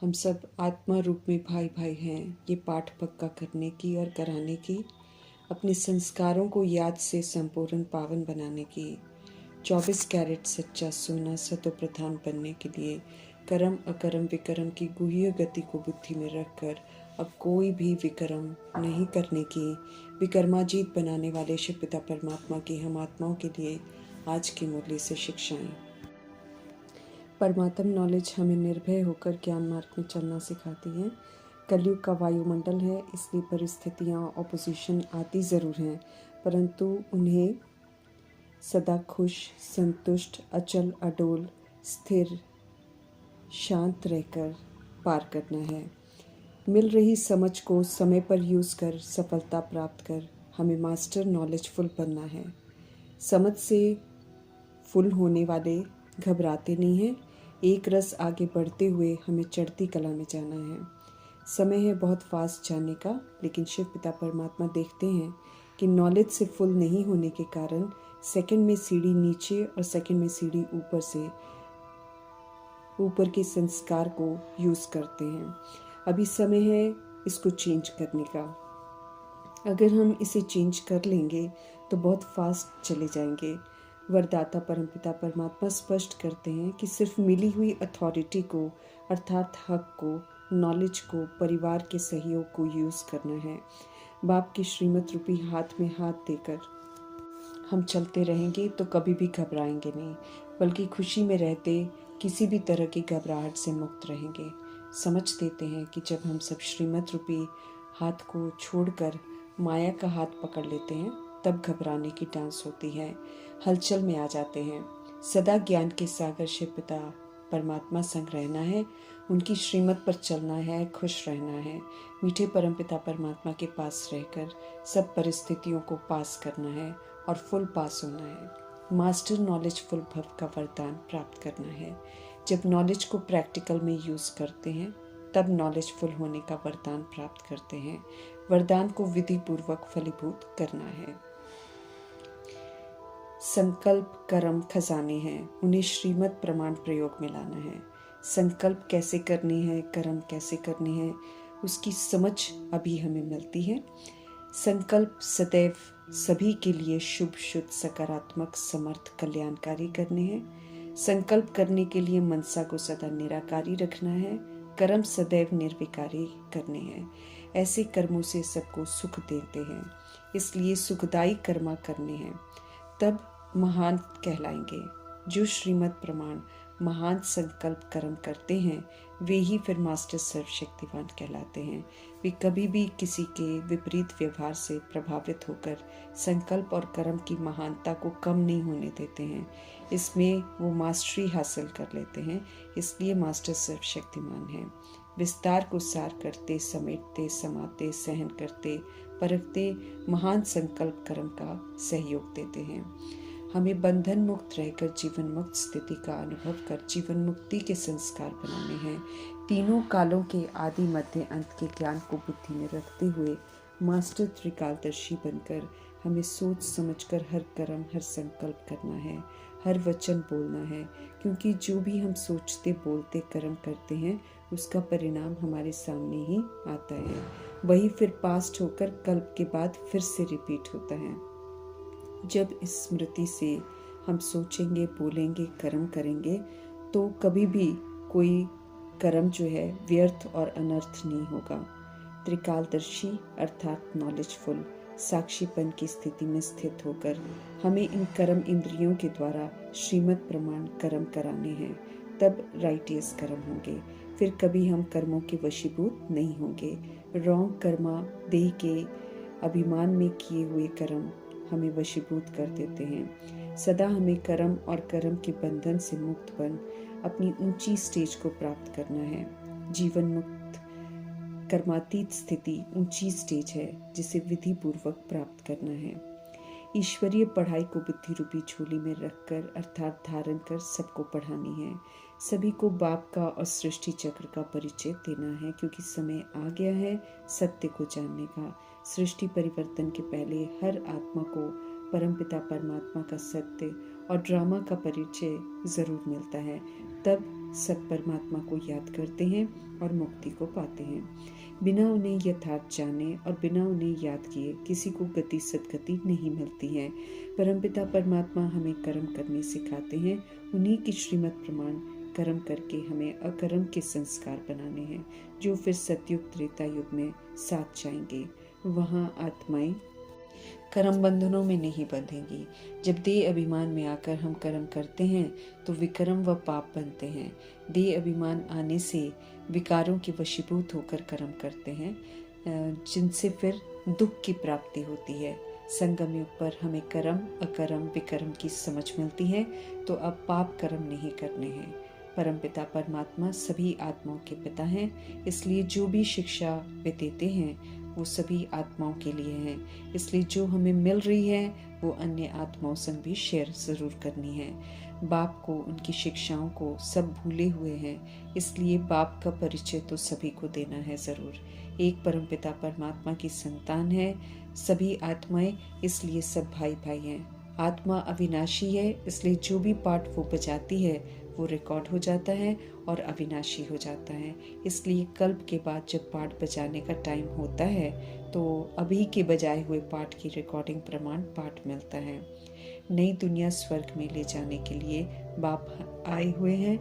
हम सब आत्मा रूप में भाई भाई हैं। ये पाठ पक्का करने की और कराने की, अपने संस्कारों को याद से संपूर्ण पावन बनाने की, 24 कैरेट सच्चा सोना सतो प्रधान बनने के लिए कर्म अकर्म विकर्म की गुह्य गति को बुद्धि में रखकर अब कोई भी विकर्म नहीं करने की विकर्माजीत बनाने वाले शिव पिता परमात्मा की हम आत्माओं के लिए आज की मुरली से शिक्षाएं। परमात्म नॉलेज हमें निर्भय होकर ज्ञान मार्ग में चलना सिखाती है। कलयुग का वायुमंडल है, इसलिए परिस्थितियाँ ऑपोजिशन आती ज़रूर हैं, परंतु उन्हें सदा खुश, संतुष्ट, अचल, अडोल, स्थिर, शांत रहकर पार करना है। मिल रही समझ को समय पर यूज़ कर सफलता प्राप्त कर हमें मास्टर नॉलेजफुल बनना है। समझ से फुल होने वाले घबराते नहीं हैं। एक रस आगे बढ़ते हुए हमें चढ़ती कला में जाना है। समय है बहुत फास्ट जाने का, लेकिन शिव पिता परमात्मा देखते हैं कि नॉलेज से फुल नहीं होने के कारण सेकंड में सीढ़ी नीचे और सेकंड में सीढ़ी ऊपर से ऊपर के संस्कार को यूज़ करते हैं। अभी समय है इसको चेंज करने का। अगर हम इसे चेंज कर लेंगे तो बहुत फास्ट चले जाएंगे। वरदाता परमपिता परमात्मा स्पष्ट करते हैं कि सिर्फ मिली हुई अथॉरिटी को अर्थात हक को, नॉलेज को, परिवार के सहयोग को यूज़ करना है। बाप की श्रीमत रूपी हाथ में हाथ देकर हम चलते रहेंगे तो कभी भी घबराएंगे नहीं, बल्कि खुशी में रहते किसी भी तरह की घबराहट से मुक्त रहेंगे। समझ देते हैं कि जब हम सब श्रीमत रूपी हाथ को छोड़कर माया का हाथ पकड़ लेते हैं तब घबराने की डांस होती है, हलचल में आ जाते हैं। सदा ज्ञान के सागर शिव पिता परमात्मा संग रहना है, उनकी श्रीमत पर चलना है, खुश रहना है, मीठे परमपिता परमात्मा के पास रहकर सब परिस्थितियों को पास करना है और फुल पास होना है। मास्टर नॉलेज फुल भव का वरदान प्राप्त करना है। जब नॉलेज को प्रैक्टिकल में यूज़ करते हैं तब नॉलेज फुल होने का वरदान प्राप्त करते हैं। वरदान को विधि पूर्वक फलीभूत करना है। संकल्प कर्म खजाने हैं, उन्हें श्रीमत प्रमाण प्रयोग में लाना है। संकल्प कैसे करनी है, कर्म कैसे करनी है, उसकी समझ अभी हमें मिलती है। संकल्प सदैव सभी के लिए शुभ, शुद्ध, सकारात्मक, समर्थ, कल्याणकारी करने हैं। संकल्प करने के लिए मनसा को सदा निराकारी रखना है। कर्म सदैव निर्विकारी करने हैं। ऐसे कर्मों से सबको सुख देते हैं, इसलिए सुखदायी कर्म करने हैं, तब महान कहलाएंगे। जो श्रीमत प्रमाण महान संकल्प कर्म करते हैं वे ही फिर मास्टर सर्वशक्तिवान कहलाते हैं। वे कभी भी किसी के विपरीत व्यवहार से प्रभावित होकर संकल्प और कर्म की महानता को कम नहीं होने देते हैं। इसमें वो मास्टरी हासिल कर लेते हैं, इसलिए मास्टर सर्वशक्तिमान हैं। विस्तार को सार करते, समेटते, समाते, सहन करते, परखते महान संकल्प कर्म का सहयोग देते हैं। हमें बंधन मुक्त रहकर जीवन मुक्त स्थिति का अनुभव कर जीवन मुक्ति के संस्कार बनाने हैं। तीनों कालों के आदि मध्य अंत के ज्ञान को बुद्धि में रखते हुए मास्टर त्रिकालदर्शी बनकर हमें सोच समझकर हर कर्म, हर संकल्प करना है, हर वचन बोलना है, क्योंकि जो भी हम सोचते, बोलते, कर्म करते हैं उसका परिणाम हमारे सामने ही आता है। वही फिर पास्ट होकर कल्प के बाद फिर से रिपीट होता है। जब इस स्मृति से हम सोचेंगे, बोलेंगे, कर्म करेंगे तो कभी भी कोई कर्म जो है व्यर्थ और अनर्थ नहीं होगा। त्रिकालदर्शी अर्थात नॉलेजफुल साक्षीपन की स्थिति में स्थित होकर हमें इन कर्म इंद्रियों के द्वारा श्रीमत प्रमाण कर्म कराने हैं, तब राइटियस कर्म होंगे। फिर कभी हम कर्मों के वशीभूत नहीं होंगे। रॉन्ग कर्मा देह के अभिमान में किए हुए कर्म हमें वशीभूत कर देते हैं। सदा हमें कर्म और कर्म के बंधन से मुक्त बन अपनी ऊंची स्टेज को प्राप्त करना है। जीवन मुक्त कर्मातीत स्थिति ऊंची स्टेज है जिसे विधि पूर्वक प्राप्त करना है। ईश्वरीय पढ़ाई को बुद्धि रूपी झोली में रखकर अर्थात धारण कर सबको पढ़ानी है। सभी को बाप का और सृष्टि चक्र का परिचय देना है, क्योंकि समय आ गया है सत्य को जानने का। सृष्टि परिवर्तन के पहले हर आत्मा को परमपिता परमात्मा का सत्य और ड्रामा का परिचय जरूर मिलता है। तब सब परमात्मा को याद करते हैं और मुक्ति को पाते हैं। बिना उन्हें यथार्थ जाने और बिना उन्हें याद किए किसी को गति सद्गति नहीं मिलती है। परमपिता परमात्मा हमें कर्म करने सिखाते हैं। उन्हीं की श्रीमत प्रमाण कर्म करके हमें अकर्म के संस्कार बनाने हैं, जो फिर सतयुग त्रेता युग में साथ जाएंगे। वहाँ आत्माएं कर्म बंधनों में नहीं बंधेंगी। जब देह अभिमान में आकर हम कर्म करते हैं तो विकर्म व पाप बनते हैं। देह अभिमान आने से विकारों के वशीभूत होकर कर्म करते हैं, जिनसे फिर दुख की प्राप्ति होती है। संगम युग पर हमें कर्म अकर्म विकर्म की समझ मिलती है, तो अब पाप कर्म नहीं करने हैं। परमपिता परमात्मा सभी आत्माओं के पिता हैं, इसलिए जो भी शिक्षा वे देते हैं वो सभी आत्माओं के लिए है। इसलिए जो हमें मिल रही है वो अन्य आत्माओं संग भी शेयर जरूर करनी है। बाप को, उनकी शिक्षाओं को सब भूले हुए हैं, इसलिए बाप का परिचय तो सभी को देना है जरूर। एक परमपिता परमात्मा की संतान है सभी आत्माएं, इसलिए सब भाई भाई हैं। आत्मा अविनाशी है, इसलिए जो भी पाठ वो बजाती है वो रिकॉर्ड हो जाता है और अविनाशी हो जाता है। इसलिए कल्प के बाद जब पाठ बजाने का टाइम होता है तो अभी के बजाए हुए पाठ की रिकॉर्डिंग प्रमाण पाठ मिलता है। नई दुनिया स्वर्ग में ले जाने के लिए बाप आए हुए हैं,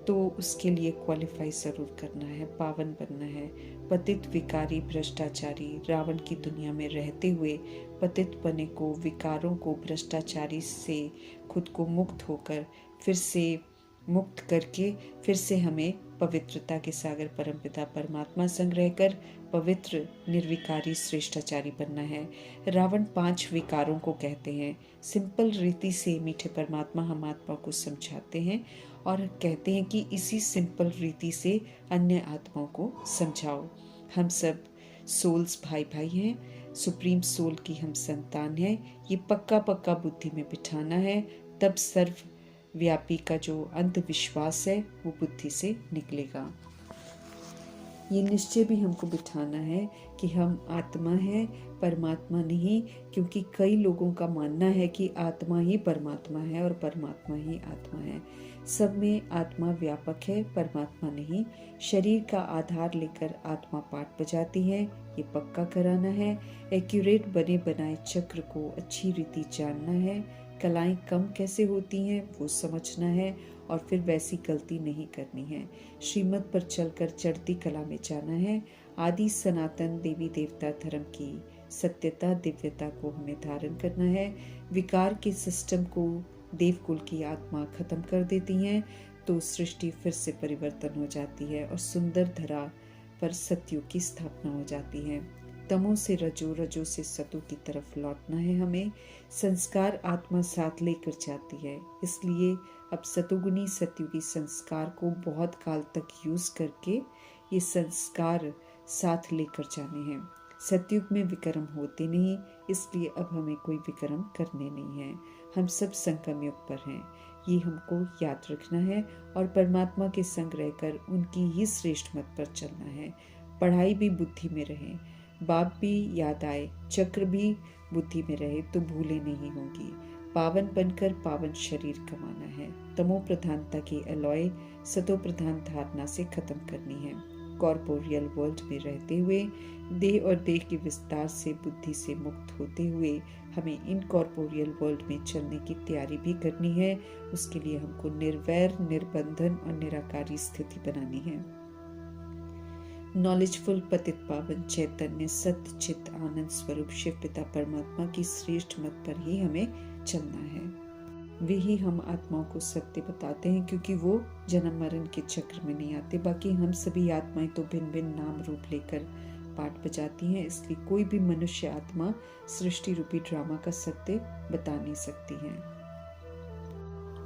तो उसके लिए क्वालिफाई जरूर करना है, पावन बनना है। पतित विकारी भ्रष्टाचारी रावण की दुनिया में रहते हुए पतित बने को, विकारों को, भ्रष्टाचारी से खुद को मुक्त होकर फिर से मुक्त करके फिर से हमें पवित्रता के सागर परमपिता परमात्मा संग रहकर पवित्र निर्विकारी श्रेष्ठाचारी बनना है। रावण 5 विकारों को कहते हैं। सिंपल रीति से मीठे परमात्मा हम आत्मा को समझाते हैं और कहते हैं कि इसी सिंपल रीति से अन्य आत्माओं को समझाओ। हम सब सोल्स भाई भाई हैं, सुप्रीम सोल की हम संतान हैं। ये पक्का पक्का बुद्धि में बिठाना है, तब सर्व व्यापी का जो अंधविश्वास है वो बुद्धि से निकलेगा। ये निश्चय भी हमको बिठाना है कि हम आत्मा है, परमात्मा नहीं, क्योंकि कई लोगों का मानना है कि आत्मा ही परमात्मा है और परमात्मा ही आत्मा है। सब में आत्मा व्यापक है, परमात्मा नहीं। शरीर का आधार लेकर आत्मा पाठ बजाती है, ये पक्का कराना है। एक्यूरेट बने बनाए चक्र को अच्छी रीति जानना है। कलाएं कम कैसे होती हैं वो समझना है और फिर वैसी गलती नहीं करनी है। श्रीमत पर चलकर चढ़ती कला में जाना है। आदि सनातन देवी देवता धर्म की सत्यता दिव्यता को हमें धारण करना है। विकार के सिस्टम को देवकुल की आत्मा खत्म कर देती हैं, तो सृष्टि फिर से परिवर्तन हो जाती है और सुंदर धरा पर सत्युग की स्थापना हो जाती है। तमो से रजो, रजो से सतु की तरफ लौटना है हमें। संस्कार आत्मा साथ लेकर जाती है, इसलिए अब सतुगुनी सत्युगी संस्कार को बहुत काल तक यूज करके ये संस्कार साथ लेकर जाने हैं। सतयुग में विकर्म होते नहीं, इसलिए अब हमें कोई विकर्म करने नहीं है। हम सब संगम युग पर हैं, ये हमको याद रखना है और परमात्मा के संग रहकर उनकी ही श्रेष्ठ मत पर चलना है। पढ़ाई भी बुद्धि में रहे, बाप भी याद आए, चक्र भी बुद्धि में रहे तो भूले नहीं होंगी। पावन बनकर पावन शरीर कमाना है। तमो प्रधानता की अलॉय सतो प्रधान धारणा से खत्म करनी है। कॉर्पोरियल वर्ल्ड में रहते हुए देह और देह के विस्तार से बुद्धि से मुक्त होते हुए हमें इनकॉर्पोरियल वर्ल्ड में चलने की तैयारी भी करनी है। उसके लिए हमको निर्वैर, निर्बंधन और निराकारी स्थिति बनानी है। नॉलेजफुल पतित पावन चैतन्य सत्य चित्त आनंद स्वरूप शिव पिता परमात्मा की श्रेष्ठ मत पर ही हमें चलना है। वे ही हम आत्माओं को सत्य बताते हैं, क्योंकि वो जन्म मरण के चक्र में नहीं आते। बाकी हम सभी आत्माएं तो भिन्न भिन्न नाम रूप लेकर पाठ बजाती हैं, इसलिए कोई भी मनुष्य आत्मा सृष्टि रूपी ड्रामा का सत्य बता नहीं सकती है।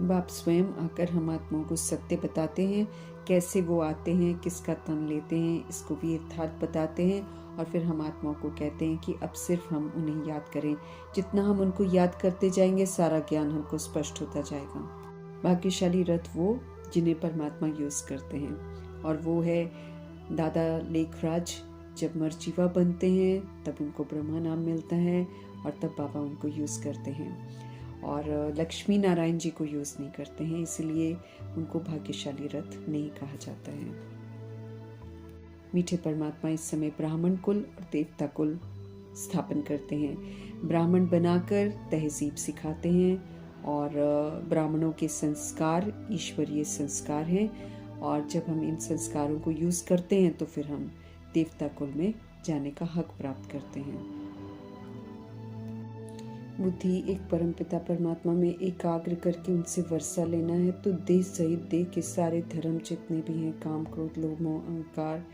बाप स्वयं आकर हम आत्माओं को सत्य बताते हैं, कैसे वो आते हैं, किसका तन लेते हैं, इसको भी यथार्थ बताते हैं और फिर हम आत्माओं को कहते हैं कि अब सिर्फ हम उन्हें याद करें। जितना हम उनको याद करते जाएंगे सारा ज्ञान हमको स्पष्ट होता जाएगा। भाग्यशाली रथ वो जिन्हें परमात्मा यूज करते हैं, और वो है दादा लेखराज। जब मरजीवा बनते हैं तब उनको ब्रह्मा नाम मिलता है और तब बाबा उनको यूज करते हैं, और लक्ष्मी नारायण जी को यूज नहीं करते हैं, इसलिए उनको भाग्यशाली रथ नहीं कहा जाता है। मीठे परमात्मा इस समय ब्राह्मण कुल और देवता कुल स्थापन करते हैं। ब्राह्मण बनाकर तहजीब सिखाते हैं और ब्राह्मणों के संस्कार ईश्वरीय संस्कार हैं, और जब हम इन संस्कारों को यूज़ करते हैं तो फिर हम देवता कुल में जाने का हक प्राप्त करते हैं। बुद्धि एक परमपिता परमात्मा में एकाग्र करके उनसे वर्षा लेना है, तो देह सहित देह के सारे धर्म जितने भी हैं, काम क्रोध लोभ मोह अहंकार,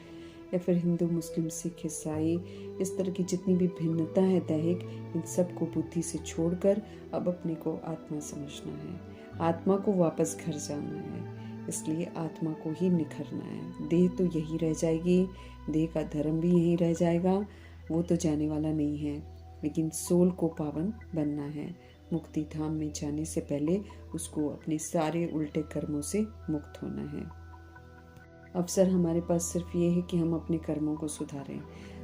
या फिर हिंदू मुस्लिम सिख ईसाई, इस तरह की जितनी भी भिन्नता है दैहिक, इन सब को बुद्धि से छोड़कर अब अपने को आत्मा समझना है। आत्मा को वापस घर जाना है, इसलिए आत्मा को ही निखरना है। देह तो यही रह जाएगी, देह का धर्म भी यही रह जाएगा, वो तो जाने वाला नहीं है, लेकिन सोल को पावन बनना है। मुक्ति धाम में जाने से पहले उसको अपने सारे उल्टे कर्मों से मुक्त होना है। अवसर हमारे पास सिर्फ ये है कि हम अपने कर्मों को सुधारें।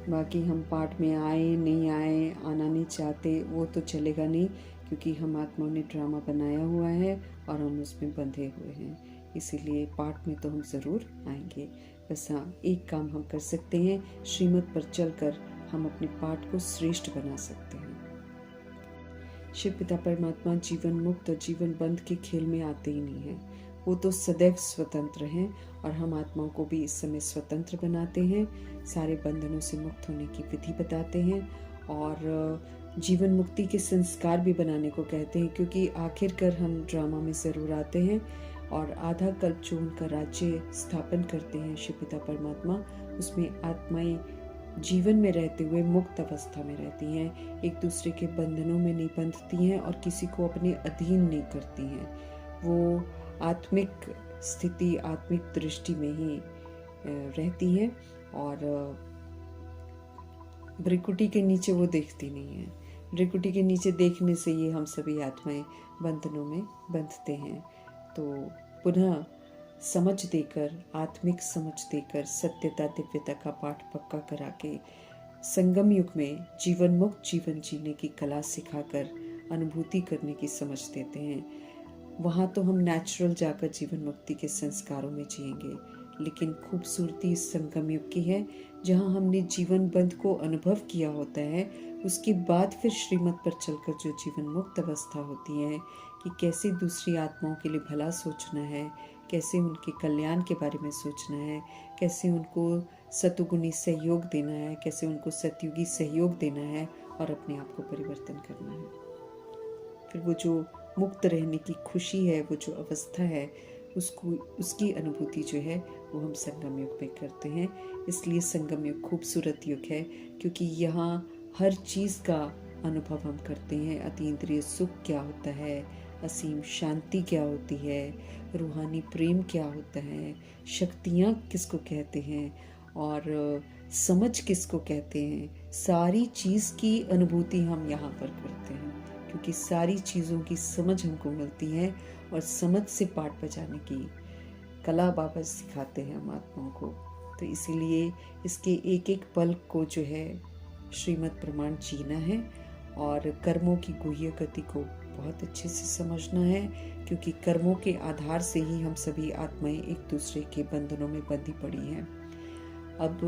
बाकी हम पाठ में आए नहीं आए, आना नहीं चाहते, वो तो चलेगा नहीं, क्योंकि हम आत्माओं ने ड्रामा बनाया हुआ है और हम उसमें बंधे हुए हैं। इसीलिए पाठ में तो हम ज़रूर आएंगे। बस हाँ, एक काम हम कर सकते हैं, श्रीमत पर चलकर हम अपने पाठ को श्रेष्ठ बना सकते हैं। शिव पिता परमात्मा जीवन मुक्त और जीवन बंद के खेल में आते ही नहीं हैं। वो तो सदैव स्वतंत्र हैं और हम आत्माओं को भी इस समय स्वतंत्र बनाते हैं, सारे बंधनों से मुक्त होने की विधि बताते हैं और जीवन मुक्ति के संस्कार भी बनाने को कहते हैं, क्योंकि आखिरकार हम ड्रामा में ज़रूर आते हैं और आधा कल्प जो उनका राज्य स्थापन करते हैं शिव पिता परमात्मा, उसमें आत्माएं जीवन में रहते हुए मुक्त अवस्था में रहती हैं, एक दूसरे के बंधनों में नहीं बंधती हैं और किसी को अपने अधीन नहीं करती हैं। वो आत्मिक स्थिति, आत्मिक दृष्टि में ही रहती हैं और भ्रिकुटी के नीचे वो देखती नहीं है। भ्रिकुटी के नीचे देखने से ये हम सभी आत्माएं बंधनों में बंधते हैं। तो पुनः समझ देकर, आत्मिक समझ देकर, सत्यता दिव्यता का पाठ पक्का करा के संगम युग में जीवन मुक्त जीवन जीने की कला सिखाकर अनुभूति करने की समझ देते हैं। वहाँ तो हम नेचुरल जाकर जीवन मुक्ति के संस्कारों में जिएंगे, लेकिन खूबसूरती इस संगम युग की है जहाँ हमने जीवन बंध को अनुभव किया होता है, उसके बाद फिर श्रीमत पर चलकर जो जीवन मुक्त अवस्था होती है कि कैसे दूसरी आत्माओं के लिए भला सोचना है, कैसे उनके कल्याण के बारे में सोचना है, कैसे उनको सतुगुणी सहयोग देना है, कैसे उनको सतयुगी सहयोग देना है और अपने आप को परिवर्तन करना है। फिर वो जो मुक्त रहने की खुशी है, वो जो अवस्था है, उसकी अनुभूति जो है वो हम संगम युग में करते हैं। इसलिए संगम युग खूबसूरत युग है, क्योंकि यहाँ हर चीज़ का अनुभव हम करते हैं। अतीन्द्रिय सुख क्या होता है, असीम शांति क्या होती है, रूहानी प्रेम क्या होता है, शक्तियाँ किसको कहते हैं और समझ किसको कहते हैं, सारी चीज़ की अनुभूति हम यहाँ पर करते हैं, क्योंकि सारी चीज़ों की समझ हमको मिलती है और समझ से पाठ बजाने की कला बाबा सिखाते हैं हम आत्माओं को। तो इसीलिए इसके एक एक पल को जो है श्रीमत प्रमाण जीना है और कर्मों की गुह्य गति को बहुत अच्छे से समझना है, क्योंकि कर्मों के आधार से ही हम सभी आत्माएं एक दूसरे के बंधनों में बंधी पड़ी हैं। अब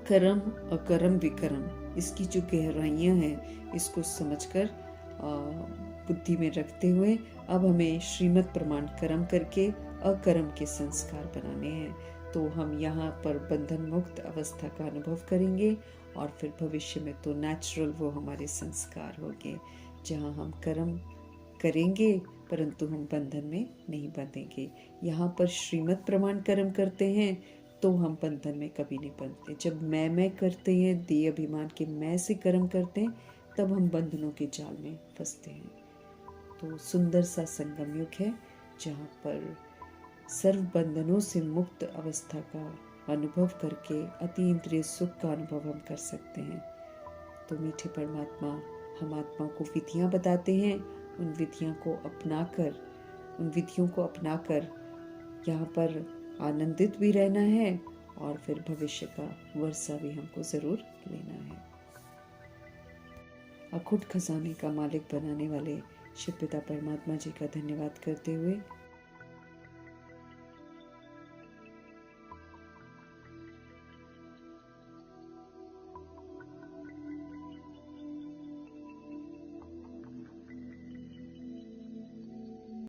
कर्म अकर्म विकर्म, इसकी जो गहराइयाँ हैं, इसको समझकर बुद्धि में रखते हुए अब हमें श्रीमत प्रमाण कर्म करके अकर्म के संस्कार बनाने हैं। तो हम यहाँ पर बंधन मुक्त अवस्था का अनुभव करेंगे और फिर भविष्य में तो नेचुरल वो हमारे संस्कार होंगे, जहाँ हम कर्म करेंगे परंतु हम बंधन में नहीं बंधेंगे। यहाँ पर श्रीमत प्रमाण कर्म करते हैं तो हम बंधन में कभी नहीं बंधते। जब मैं करते हैं, देह अभिमान के मैं से कर्म करते हैं, तब हम बंधनों के जाल में फंसते हैं। तो सुंदर सा संगम युग है जहाँ पर सर्व बंधनों से मुक्त अवस्था का अनुभव करके अति इंद्रिय सुख का अनुभव हम कर सकते हैं। तो मीठे परमात्मा हम आत्माओं को विधियाँ बताते हैं, उन विधियों को अपनाकर यहाँ पर आनंदित भी रहना है और फिर भविष्य का वर्षा भी हमको ज़रूर लेना है। अखुट खजाने का मालिक बनाने वाले शिव पिता परमात्मा जी का धन्यवाद करते हुए